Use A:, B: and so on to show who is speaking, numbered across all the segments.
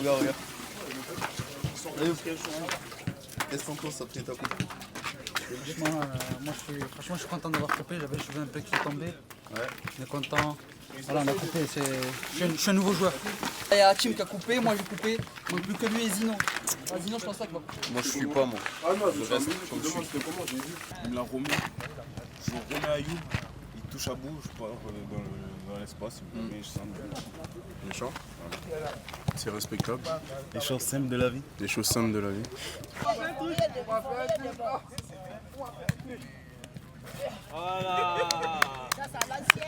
A: Regarde, regarde. Qu'est-ce que t'en penses après ta coupe?
B: Franchement, je suis content d'avoir coupé. J'avais les cheveux un peu qui tombaient.
A: Ouais.
B: On est content. Voilà, on a coupé. Je suis un nouveau joueur. Il y a Hachim qui a coupé, moi j'ai coupé. Donc plus que lui et Zino. Ah, Zino, je pense pas qu'il va couper.
A: Moi je suis pas moi.
C: Ah non,
A: Je reste comme je suis.
C: comment j'ai vu. Il me l'a remis. Je remets à You. Il touche à bout, je pars dans l'espace. Il je sens méchant. Voilà. C'est respectable.
D: Les choses simples de la vie.
C: Des choses simples de la vie.
D: Voilà.
E: Ça, c'est à l'ancienne.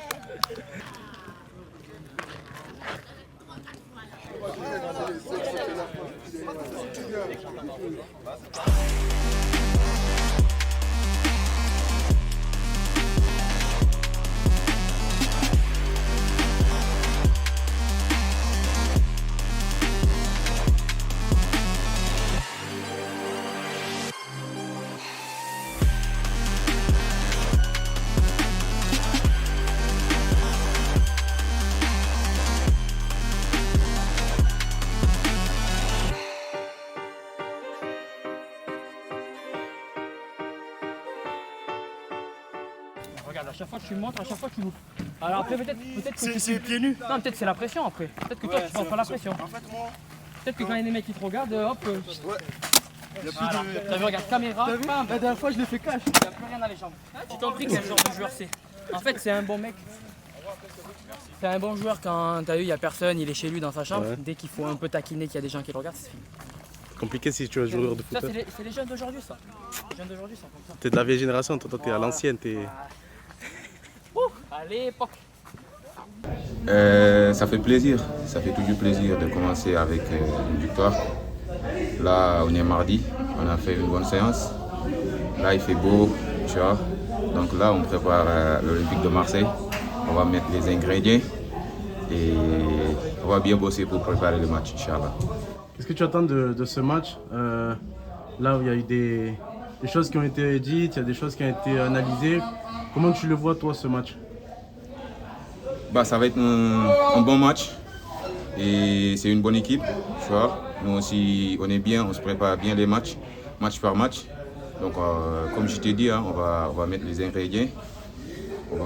F: Regarde, à chaque fois que tu montres, à chaque fois que tu loupes. Alors après, peut-être que
D: C'est pieds nus.
F: Non, peut-être c'est la pression après. Peut-être que toi, tu prends pas la pression.
C: En fait, moi.
F: Peut-être que quand il y a des mecs qui te regardent, hop.
C: Ouais. Il y a plus
F: Voilà.
C: de.
F: T'as vu, regarde, caméra, bam,
B: La dernière fois, je l'ai fait cash.
F: il n'y a plus rien dans les jambes. J'ai compris quel genre de joueur c'est. En fait, c'est un bon mec. C'est un bon joueur quand t'as vu, il n'y a personne, il est chez lui dans sa chambre.
D: Ouais.
F: Dès qu'il faut un peu taquiner, qu'il y a des gens qui le regardent, c'est fini.
D: Compliqué si tu es joueur de
F: Ça,
D: foot.
F: c'est les jeunes d'aujourd'hui, ça. Les jeunes d'aujourd'hui sont comme ça.
D: T'es de la vieille génération, toi t'es à l'ancienne.
F: À l'époque.
G: Ça fait plaisir, ça fait toujours plaisir de commencer avec une victoire. Là, on est mardi, on a fait une bonne séance. Là, il fait beau, tu vois. Donc là, on prépare l'Olympique de Marseille. On va mettre les ingrédients et on va bien bosser pour préparer le match, Inch'Allah.
D: Qu'est-ce que tu attends de ce match là où il y a eu des choses qui ont été dites, il y a des choses qui ont été analysées. Comment tu le vois toi ce match?
G: Bah, ça va être un bon match et c'est une bonne équipe, tu vois. Nous aussi, on est bien, on se prépare bien les matchs, match par match. Donc, comme je t'ai dit, hein, on va mettre les ingrédients, on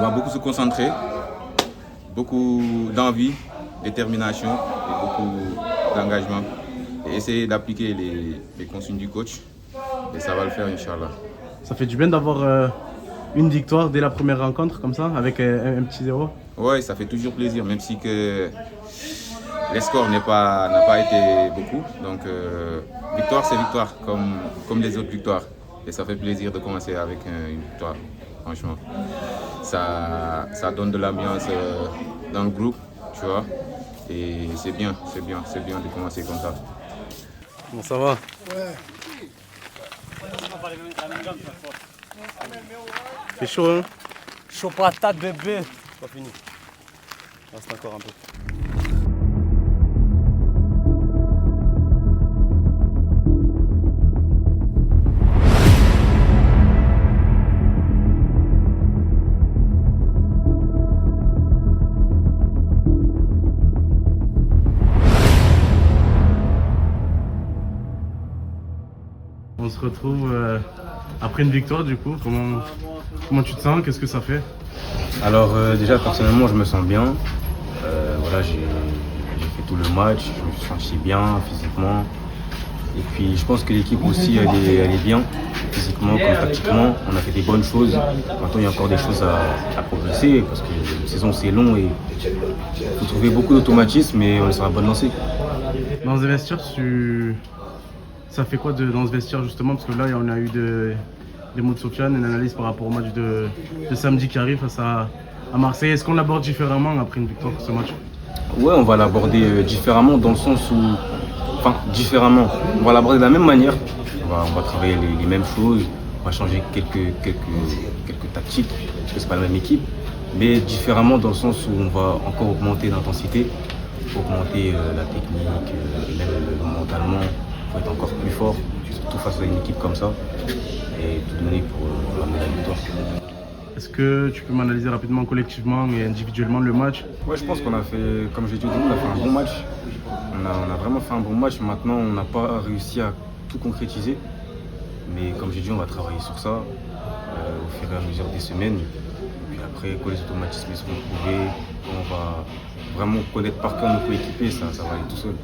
G: va beaucoup se concentrer, beaucoup d'envie, détermination et beaucoup d'engagement. Et essayer d'appliquer les consignes du coach et ça va le faire, Inch'Allah.
D: Ça fait du bien d'avoir une victoire dès la première rencontre comme ça, avec un petit 0.
G: Oui, ça fait toujours plaisir, même si que les scores n'ont pas été beaucoup. Donc, victoire, c'est victoire, comme les autres victoires. Et ça fait plaisir de commencer avec une victoire, franchement. Ça donne de l'ambiance dans le groupe, tu vois. Et c'est bien de commencer comme ça.
D: Bon, ça va? C'est chaud, hein?
B: Chaud patate, bébé.
D: Pas fini. Reste encore un peu. On se retrouve après une victoire du coup. Comment tu te sens? Qu'est-ce que ça fait?
G: Alors déjà personnellement je me sens bien. Voilà, j'ai fait tout le match, je me suis senti bien physiquement. Et puis je pense que l'équipe aussi elle est bien, physiquement comme tactiquement. On a fait des bonnes choses. Maintenant il y a encore des choses à progresser parce que la saison c'est long et il faut trouver beaucoup d'automatismes, mais on est sur la bonne lancée.
D: Dans ce vestiaire, ça fait quoi dans ce vestiaire justement? Parce que là on a eu des mots de Sofiane, une analyse par rapport au match de samedi qui arrive face à Marseille. Est-ce qu'on l'aborde différemment après une victoire pour ce match?
G: Ouais, on va l'aborder différemment dans le sens où... Enfin, différemment. On va l'aborder de la même manière. On va travailler les mêmes choses. On va changer quelques tactiques, parce que c'est pas la même équipe. Mais différemment dans le sens où on va encore augmenter l'intensité, augmenter la technique, et même mentalement. Il faut être encore plus fort, surtout face à une équipe comme ça. Et tout donner pour amener la victoire.
D: Est-ce que tu peux m'analyser rapidement, collectivement et individuellement le match?
G: Ouais, je pense qu'on a fait, comme j'ai dit, on a fait un bon match. On a vraiment fait un bon match. Maintenant, on n'a pas réussi à tout concrétiser. Mais comme j'ai dit, on va travailler sur ça au fur et à mesure des semaines. Et puis après, quand les automatismes seront trouvés, on va vraiment connaître par cœur nos coéquipiers, ça va aller tout seul.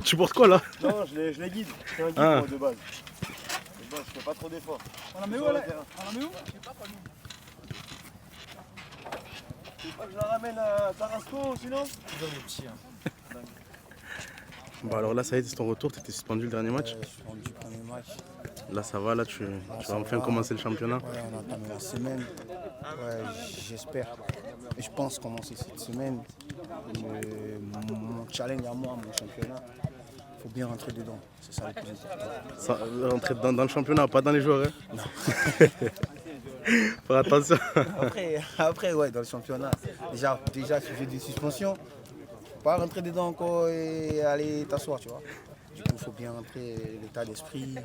D: Tu portes quoi là?
C: Non, je les guide. Je suis un guide
D: Ah.
C: moi, de base. De base, je fais pas trop d'efforts.
B: On la met où là? On la met où? Je sais pas,
C: Tu veux pas que je la ramène à Tarasco sinon?
D: Bon, alors là, ça y est, c'est ton retour. Tu étais suspendu le dernier match.
H: Je suis rendu du premier match.
D: Là, ça va. Là, tu vas enfin commencer le championnat.
H: Ouais, on a entamé la semaine. Ouais, j'espère. Et je pense commencer cette semaine. Mon challenge à moi, mon championnat, il faut bien rentrer dedans. C'est ça le plus important.
D: Ça, rentrer dans le championnat, pas dans les joueurs. Hein. Non. Faire attention.
H: Après, ouais, dans le championnat. Déjà sujet de suspension. Pas rentrer dedans encore et aller t'asseoir, tu vois. Du coup, il faut bien rentrer l'état d'esprit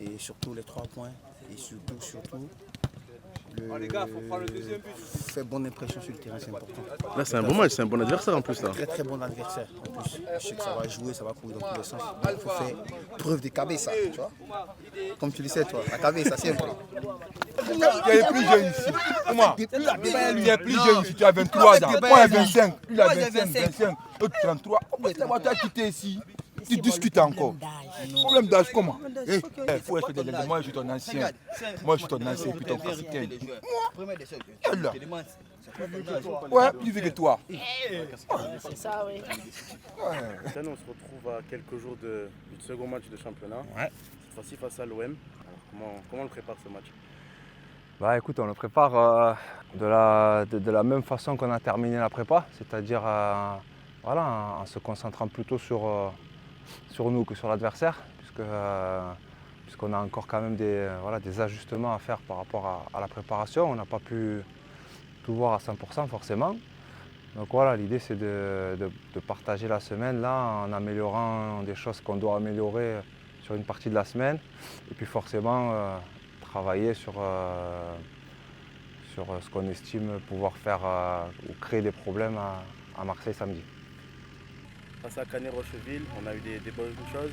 H: et surtout les 3 points. Et surtout, faire bonne impression sur le terrain, c'est important.
D: Là, c'est un bon match, c'est un bon adversaire en plus. Là.
H: Très très bon adversaire. En plus, je sais que ça va jouer, ça va courir dans tous les sens. Donc, il faut faire preuve de cabeza, tu vois. Comme tu le sais, toi, la cabeza, c'est un peu.
I: Tu es plus jeune ici. Comment? Tu es plus jeune ici, tu as 23 ans. Moi, j'ai 25. Lui, il a 25. L'autre, 33. Pourquoi tu as quitté ici? Tu discutes encore. Problème d'âge, comment? Il faut respecter les gens. Moi, je suis ton ancien. Moi, je suis ton ancien, puis ton capitaine. Moi, là. Ouais, plus vieux que toi.
E: C'est ça, oui.
D: Cette année, on se retrouve à quelques jours du second match de championnat.
J: Ouais.
D: Cette fois-ci face à l'OM. Comment on prépare ce match?
J: Bah écoute, on le prépare de la même façon qu'on a terminé la prépa, c'est-à-dire voilà, en se concentrant plutôt sur nous que sur l'adversaire, puisqu'on a encore quand même des ajustements à faire par rapport à la préparation. On n'a pas pu tout voir à 100% forcément. Donc voilà, l'idée c'est de partager la semaine là en améliorant des choses qu'on doit améliorer sur une partie de la semaine. Et puis forcément travailler sur ce qu'on estime pouvoir faire ou créer des problèmes à Marseille samedi.
D: Face à Canet-Rocheville, on a eu des bonnes choses.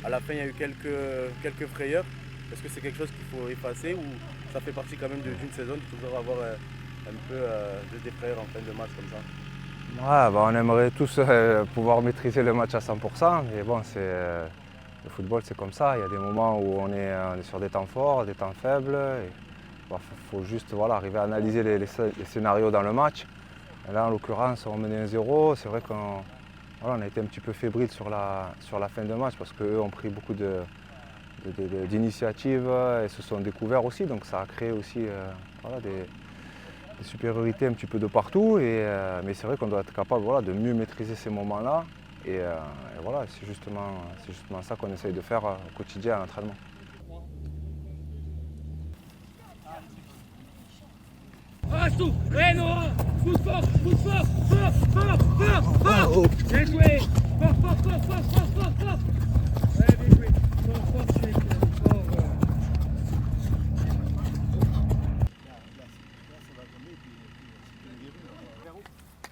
D: À la fin, il y a eu quelques frayeurs. Est-ce que c'est quelque chose qu'il faut effacer ou ça fait partie quand même d'une saison de toujours avoir un peu des frayeurs en fin de match comme ça?
J: Ouais, bah on aimerait tous pouvoir maîtriser le match à 100%, mais bon, le football c'est comme ça. Il y a des moments où on est sur des temps forts, des temps faibles. Il faut juste arriver à analyser les scénarios dans le match. Et là, en l'occurrence, on menait 1-0. C'est vrai qu'on a été un petit peu fébrile sur la fin de match parce qu'eux ont pris beaucoup d'initiatives et se sont découverts aussi. Donc ça a créé aussi des supériorités un petit peu de partout. Mais c'est vrai qu'on doit être capable de mieux maîtriser ces moments-là. Et voilà, c'est justement ça qu'on essaye de faire au quotidien à l'entraînement.
F: Reste tout. Pousse fort, fort. Bien joué. Fort. Ouais, bien joué. Fort,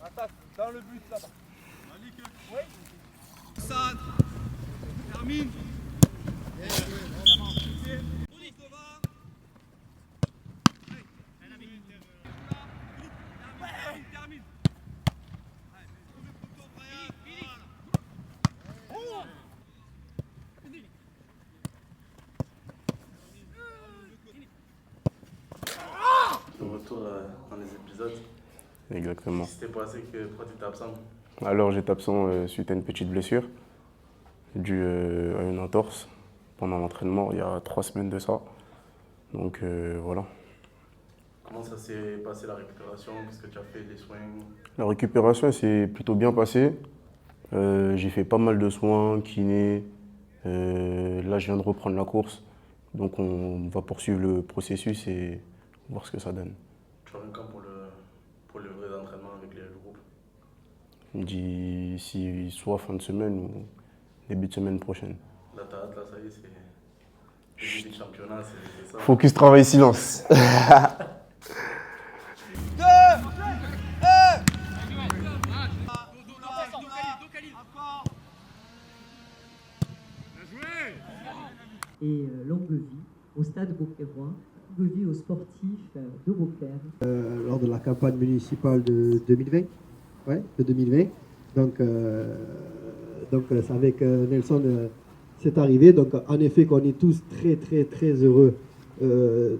I: Attaque, dans le but là-bas. Oui.
K: Sad, termine.
D: Ton retour dans les épisodes.
L: Exactement.
D: Qu'est-ce qui s'était passé? Pourquoi tu étais absent?
L: Alors j'étais absent suite à une petite blessure due à une entorse pendant l'entraînement il y a 3 semaines de ça. Donc voilà.
D: Comment ça s'est passé la récupération? Qu'est-ce que tu as fait, les soins?
L: La récupération s'est plutôt bien passée. J'ai fait pas mal de soins, kiné. Là je viens de reprendre la course. Donc on va poursuivre le processus et voir ce que ça donne.
D: Tu reviens quand pour le vrai entraînement avec le groupe?
L: D'ici soit fin de semaine ou début de semaine prochaine.
D: Là, t'as hâte, là, ça y est, c'est le début du championnat, c'est ça.
L: Focus, travail, silence.
M: et longue vie au stade Beaucairois, longue vie aux sportifs de Beaucaire.
N: Lors de la campagne municipale de 2020, de 2020. Donc c'est avec Nelson, c'est arrivé. Donc en effet qu'on est tous très heureux de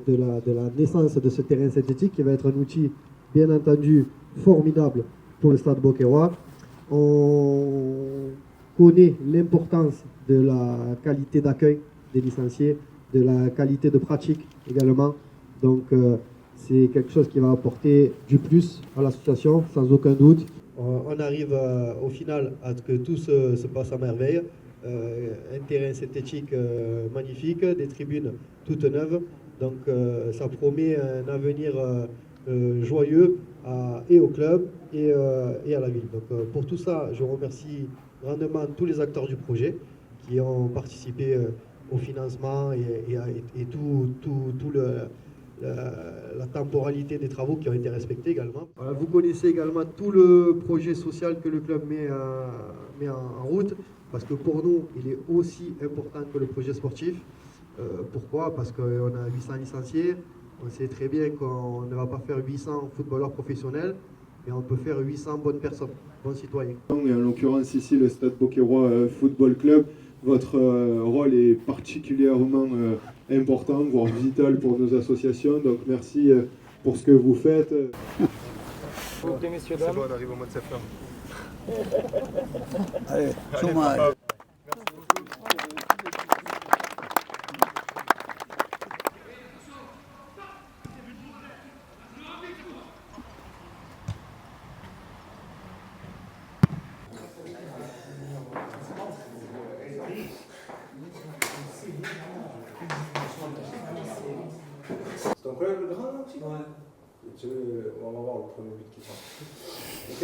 N: la naissance de ce terrain synthétique qui va être un outil bien entendu formidable pour le stade Beaucairois. On connaît l'importance de la qualité d'accueil des licenciés, de la qualité de pratique également. Donc c'est quelque chose qui va apporter du plus à l'association, sans aucun doute. On arrive au final à ce que tout se passe à merveille. Un terrain synthétique magnifique, des tribunes toutes neuves. Donc ça promet un avenir joyeux et au club et à la ville. Donc pour tout ça, je remercie grandement tous les acteurs du projet qui ont participé au financement et tout la temporalité des travaux qui ont été respectés également. Voilà, vous connaissez également tout le projet social que le club met en route, parce que pour nous, il est aussi important que le projet sportif. Pourquoi? Parce qu'on a 800 licenciés, on sait très bien qu'on ne va pas faire 800 footballeurs professionnels, mais on peut faire 800 bonnes personnes, bons citoyens.
O: Et en l'occurrence ici, le Stade Beaucairois Football Club, votre rôle est particulièrement important, voire vital pour nos associations. Donc merci pour ce que vous faites.
K: Ok, messieurs, dames. C'est bon, on arrive au mois de septembre.
H: Allez, chômage.
J: C'est ton collègue le grand là aussi? Ouais. On va voir le premier but qui sort. Ok.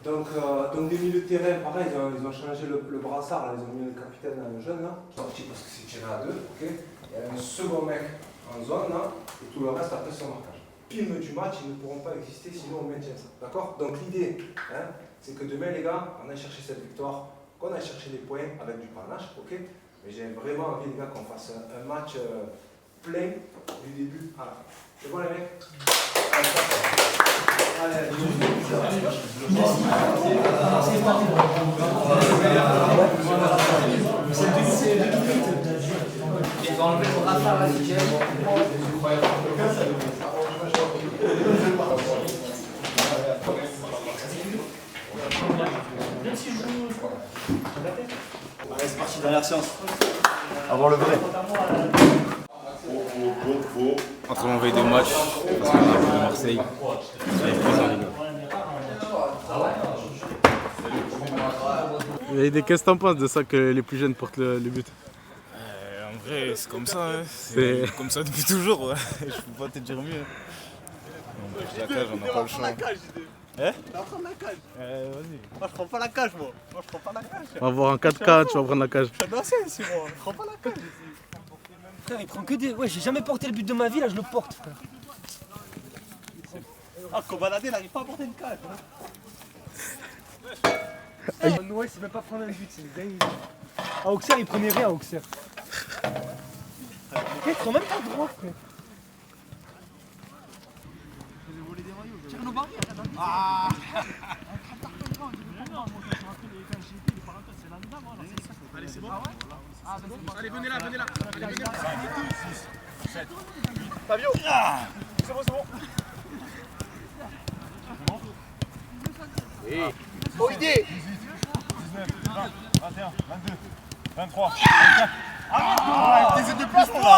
J: Donc des milieux de terrain, pareil, ils ont changé le brassard, là, ils ont mis le capitaine jeune là, sorti parce que c'est tiré à deux, ok. Il y a un second mec en zone là, et tout le reste après son marquage. Film du match, ils ne pourront pas exister sinon on maintient ça. D'accord? Donc l'idée, c'est que demain les gars, on aille chercher cette victoire, qu'on aille chercher des points avec du panache, ok. Mais j'ai vraiment envie les gars qu'on fasse un match plein du début à la fin. C'est bon les mecs? Allez,
B: Il va enlever son brassard à la sixième.
A: Allez, c'est parti, dernière séance.
C: Avoir le vrai. Entraînement veille de match, parce qu'on a de Marseille.
D: Et qu'est-ce que t'en penses de ça que les plus jeunes portent le but?
C: En vrai, c'est comme ça, hein. C'est comme ça depuis toujours. Ouais. Je peux pas te dire mieux. On bouge la cage, on n'a pas le choix. Hein?
K: Tu vas prendre la cage. Vas-y. Moi je prends pas la cage moi. Moi je prends pas la cage.
D: On va voir un 4K, tu vas prendre la cage.
K: Je suis dansé ici moi. Je prends pas la cage ici.
F: Frère, il prend que des. Ouais, j'ai jamais porté le but de ma vie, là je le porte, frère.
K: Ah, Kobalade, il n'arrive pas à porter une cage.
F: Ouais, c'est même pas prendre un but, c'est dingue. À Auxerre, il prenait rien à Auxerre. Ils sont même pas droits, frère.
K: Tire nos barrières. Ah. Allez, c'est bon. Allez, venez là, venez là. Allez, venez là. Fabio. C'est bon, c'est bon.
I: Oh, idée.
K: 19, 20, 21, 22, 23, 24. Arrête, t'es de placement là.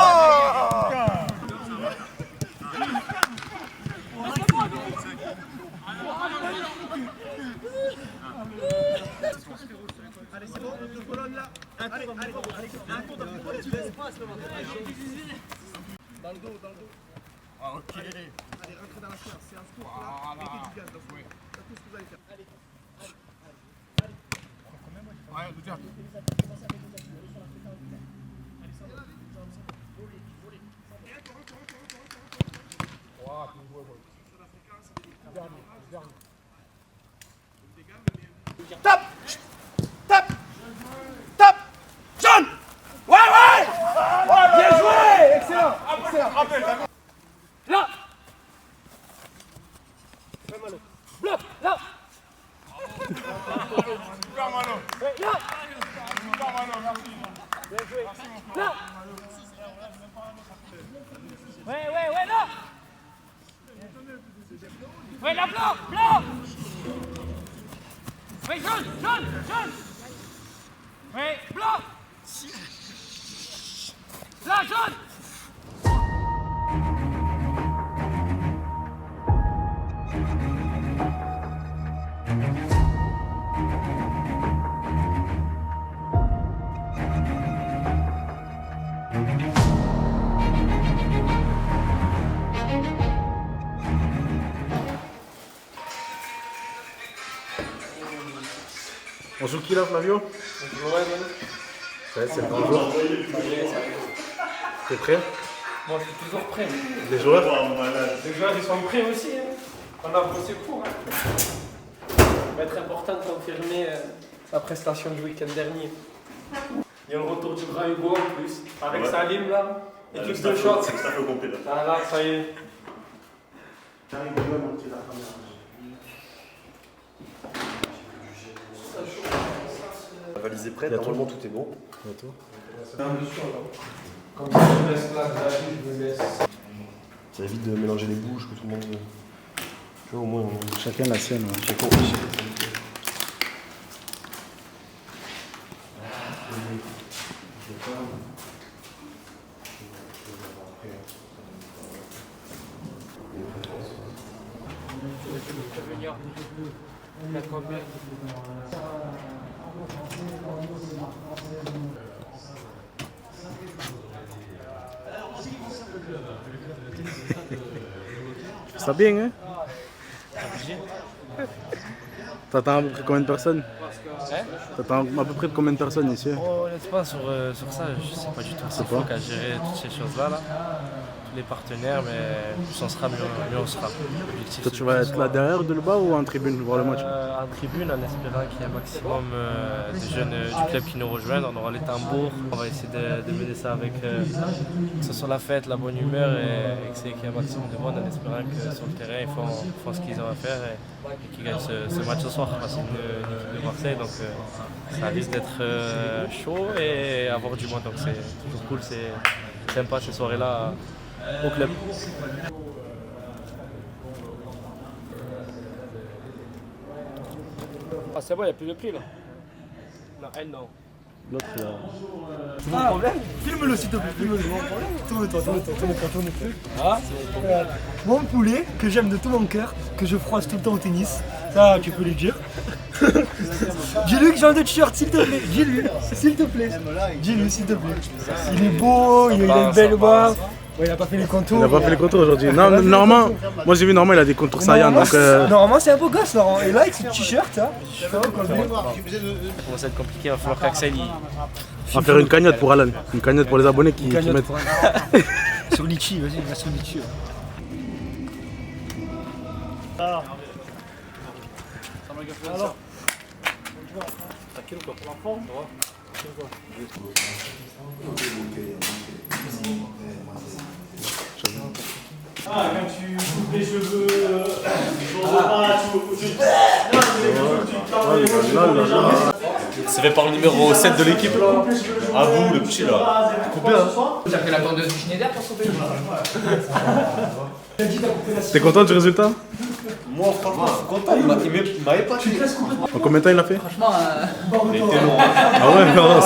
K: Allez, c'est bon, deux colonnes là. Allez, un tour dans tu laisses pas, dans le dos, dans le dos. Ah, ok. Allez, rentrez dans la sphère, c'est un scoop là. Mettez du gaz dans ce moment. C'est tout ce que vous allez faire. Allez. Ouais, déjà.
I: Tape! Tape! Tape! Jump!
F: Là. Bloc, là.
C: Super Malo.
F: Là.
C: Super Malo, merci.
F: Bien joué. Là. Ouais, là. Ouais, là, blanc. Ouais, jaune. Ouais, blanc. Là, jaune.
D: On joue qui là, Flavio? Ça va être, c'est le grand jour. T'es prêt?
F: Moi, je suis toujours prêt.
D: Les joueurs?
F: Les joueurs, ils sont prêts aussi. On a bossé pour. Ça va être important de confirmer sa prestation du week-end dernier. Il y a le retour du grand Hugo en plus, avec Salim là. Équipe de choc.
P: Ça fait complet là.
F: Ah là, ça y est.
P: La valise est prête, normalement tout est bon. Ça évite de mélanger les bouches, que tout le monde. Tu vois, au moins.
D: Chacun la sienne.
P: Chacun.
D: Ça bien, hein? T'attends à peu près combien de personnes? T'attends à peu près de combien de personnes ici?
Q: Honnêtement, sur ça, je sais pas du tout. C'est fou qu'à gérer toutes ces choses-là. Tous les partenaires, mais plus on sera, mieux on sera.
D: Toi, tu vas être là derrière de là-bas ou en tribune voir le match?
Q: En tribune, en espérant qu'il y ait un maximum de jeunes du club qui nous rejoignent. On aura les tambours. On va essayer de mener ça avec que ce soit la fête, la bonne humeur et qu'il y ait un maximum de monde en espérant que sur le terrain, ils font ce qu'ils ont à faire et qu'ils gagnent ce match ce soir. C'est une équipe de Marseille, donc ça risque d'être chaud et avoir du monde. Donc c'est toujours cool, c'est sympa ces soirées-là au club.
F: Ah, c'est bon, il n'y a plus de prix là. Non, elle non.
D: L'autre là.
K: C'est mon problème? Filme-le s'il te plaît, filme-le. Tourne-toi. Ah, mon poulet, que j'aime de tout mon cœur, que je froisse tout le temps au tennis. Ça, tu peux lui dire. Dis-lui que j'ai un de t-shirt, s'il te plaît. Dis-lui, s'il te plaît. Dis-lui, s'il te plaît. Il est beau, il a une belle barbe. Ouais, il a pas fait les contours.
D: Il a pas fait les contours aujourd'hui. Non, normalement, moi j'ai vu, normalement il a des contours saillants. Donc,
K: normalement, c'est un beau gosse, Laurent. Et là, avec ce t-shirt, ça.
Q: Ça commence à être compliqué, il va falloir qu'Axel
D: on va faire une cagnotte pour Alan. Une cagnotte pour les abonnés qui mettent.
K: Sur Litchi, vas-y, va sur Litchi. Alors. T'as quel ou quoi? Pour l'enfant? Ah, quand tu coupes les cheveux,
P: C'est fait par le numéro 7 de l'équipe là. À vous, le petit là. Coupé hein.
F: T'as fait la tondeuse du Schneider pour sauver.
D: T'es content du résultat?
P: Moi franchement je suis content, il m'a épaté.
D: En combien de temps il a fait?
F: Franchement,
P: il était long.
D: Ah ouais, non,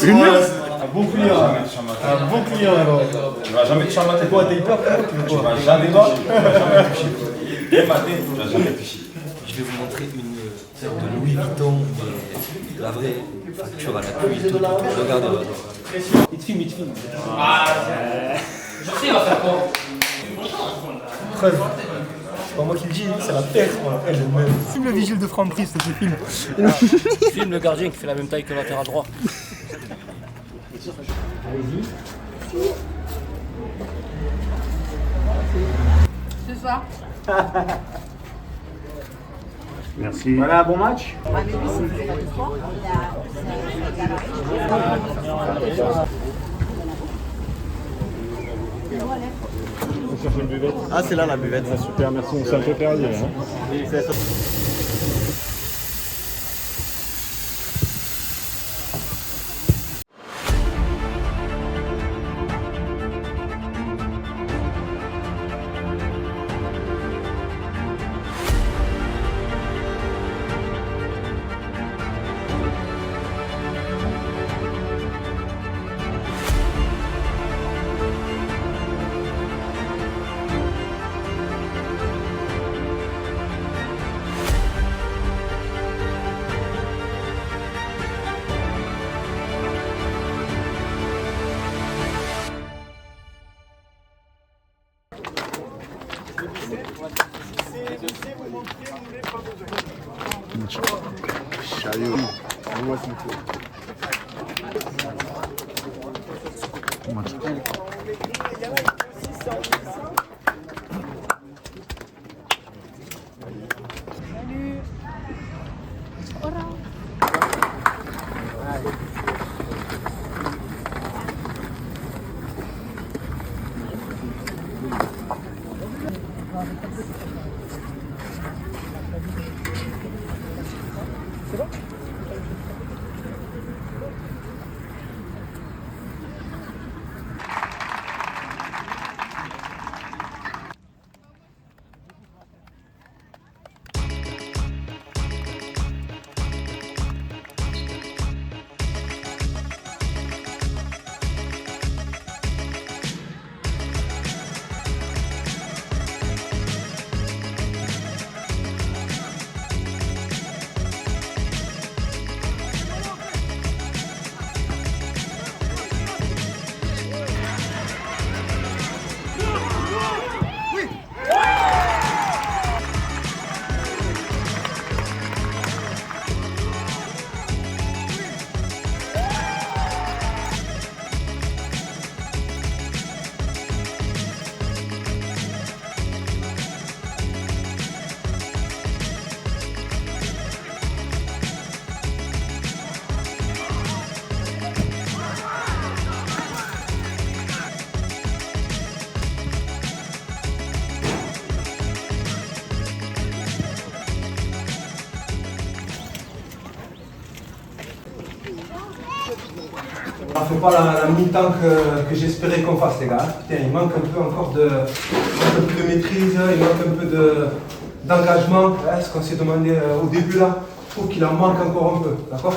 P: Une heure.
C: Un bon client. Un bon client alors. Tu vas jamais te charmater. Toi, t'es hyper fort. Tu vas jamais toucher. Tu vas jamais toucher.
R: Je vais vous montrer une paire de Louis Vuitton, mais la vraie facture à l'appui et tout. Regardez.
K: Il te filme.
F: Ah, je sais, il va faire quoi?
K: Preuve. C'est pas moi qui le dis, c'est la paire. Elle-même. Filme le vigile de Franprix, c'est ce film.
Q: Filme le gardien qui fait la même taille que le latéral droit.
K: Allez-y.
E: Ce soir.
D: Merci.
K: Voilà, bon match.
S: chercher une buvette.
A: Ah, c'est là la buvette.
S: Ah, super, merci. On s'est un peu perdu. Hein.
A: C'est ça.
I: Chariot. Moi, s'il faut.
J: On ne fait pas la mi-temps que j'espérais qu'on fasse, les gars. Putain, il manque un peu encore un peu de maîtrise, il manque un peu d'engagement. Ce qu'on s'est demandé au début là, je trouve qu'il en manque encore un peu. D'accord?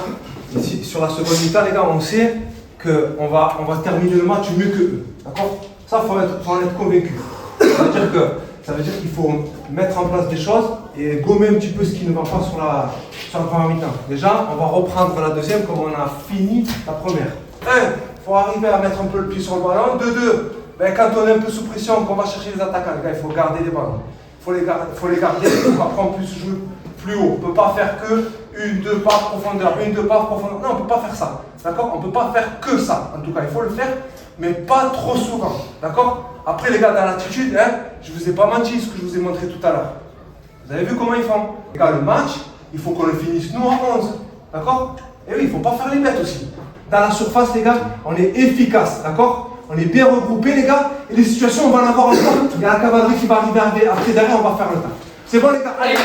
J: Sur la seconde mi-temps, les gars, on sait qu'on va terminer le match mieux que eux. D'accord? Ça, il faut en être convaincu. Ça veut dire qu'il faut mettre en place des choses et gommer un petit peu ce qui ne va pas sur la première mi-temps. Déjà, on va reprendre la deuxième comme on a fini la première. 1, il faut arriver à mettre un peu le pied sur le ballon. 2, ben, quand on est un peu sous pression, qu'on va chercher les attaquants, les gars, il faut garder les ballons. Il faut les garder, après on peut se jouer plus haut. On ne peut pas faire que 1, 2 pas profondeur, 1, 2 pas profondeur. Non, on ne peut pas faire ça. D'accord? On ne peut pas faire que ça. En tout cas, il faut le faire, mais pas trop souvent. D'accord? Après, les gars, dans l'attitude, je ne vous ai pas menti ce que je vous ai montré tout à l'heure. Vous avez vu comment ils font? Les gars, le match, il faut qu'on le finisse nous à 11. D'accord? Et oui, il ne faut pas faire les bêtes aussi. Dans la surface, les gars, on est efficace. D'accord? On est bien regroupés, les gars. Et les situations, on va en avoir encore. Il y a la cavalerie qui va arriver après, derrière, on va faire le temps. C'est bon, les gars? Allez.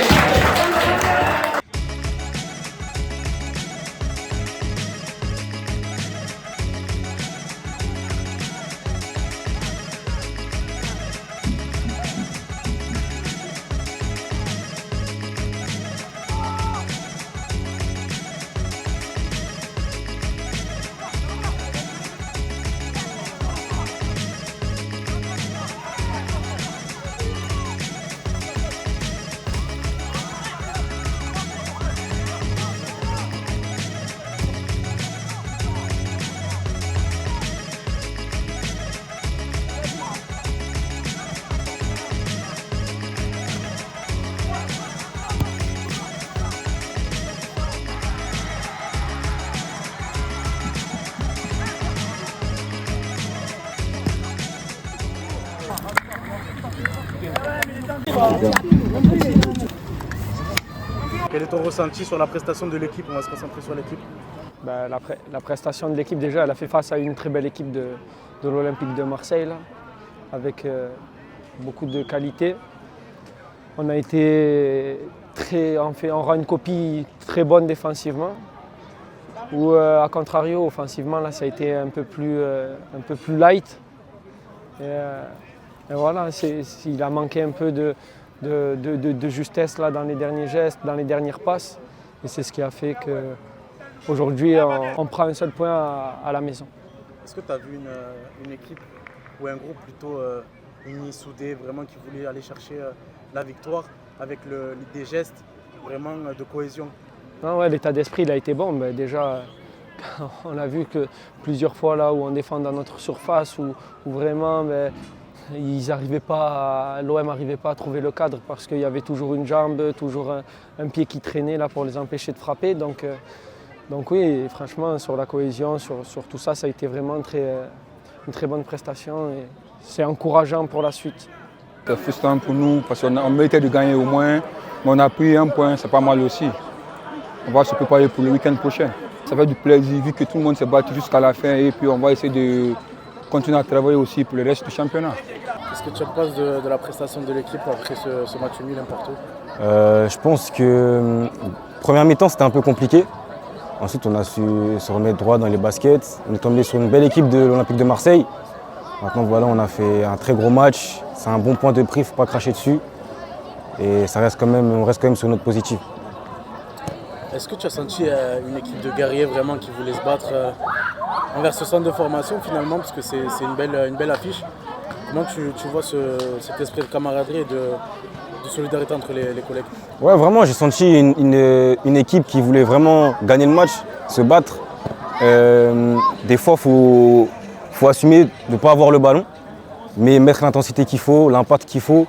D: Quel est ton ressenti sur la prestation de l'équipe? On va se concentrer sur l'équipe.
F: La prestation de l'équipe, déjà, elle a fait face à une très belle équipe de l'Olympique de Marseille, là, avec beaucoup de qualité. On a été on rend une copie très bonne défensivement. Ou à contrario, offensivement, là, ça a été un peu plus light. Et voilà, il a manqué un peu de justesse là, dans les derniers gestes, dans les dernières passes. Et c'est ce qui a fait qu'aujourd'hui, on prend un seul point à la maison.
D: Est-ce que tu as vu une équipe ou un groupe plutôt uni, soudé, vraiment qui voulait aller chercher la victoire avec des gestes vraiment de cohésion?
F: Non, ouais, l'état d'esprit il a été bon. Mais déjà, on a vu que plusieurs fois là où on défend dans notre surface, où vraiment l'OM n'arrivait pas à trouver le cadre parce qu'il y avait toujours une jambe, toujours un pied qui traînait là pour les empêcher de frapper. Donc oui, franchement, sur la cohésion, sur tout ça, ça a été vraiment une très bonne prestation et c'est encourageant pour la suite.
I: C'est frustrant pour nous parce qu'on méritait de gagner au moins, mais on a pris un point, c'est pas mal aussi. On va se préparer pour le week-end prochain. Ça fait du plaisir vu que tout le monde s'est battu jusqu'à la fin et puis on va essayer de continuer à travailler aussi pour le reste du championnat.
D: Qu'est-ce que tu penses de la prestation de l'équipe après ce match nul n'importe où?
G: Je pense que première mi-temps c'était un peu compliqué. Ensuite on a su se remettre droit dans les baskets. On est tombé sur une belle équipe de l'Olympique de Marseille. Maintenant voilà, on a fait un très gros match. C'est un bon point de prix, il ne faut pas cracher dessus. Et on reste quand même sur notre positif.
D: Est-ce que tu as senti une équipe de guerriers vraiment qui voulait se battre envers ce centre de formation finalement, parce que c'est une belle affiche? Comment tu vois cet esprit de camaraderie et de solidarité entre les collègues?
G: Ouais, vraiment, j'ai senti une équipe qui voulait vraiment gagner le match, se battre. Des fois, il faut assumer de ne pas avoir le ballon, mais mettre l'intensité qu'il faut, l'impact qu'il faut.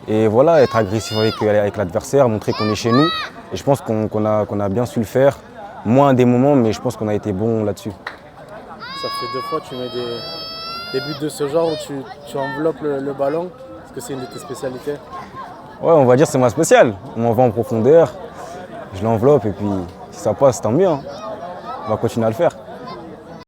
G: Et voilà, être agressif avec l'adversaire, montrer qu'on est chez nous. Et je pense qu'on a bien su le faire, moins à des moments, mais je pense qu'on a été bon là-dessus.
D: Ça fait 2 fois que tu mets des buts de ce genre où tu enveloppes le ballon. Est-ce que c'est une de tes spécialités?
G: Ouais, on va dire que c'est ma spéciale. On m'en va en profondeur, je l'enveloppe et puis si ça passe, tant mieux. On va continuer à le faire.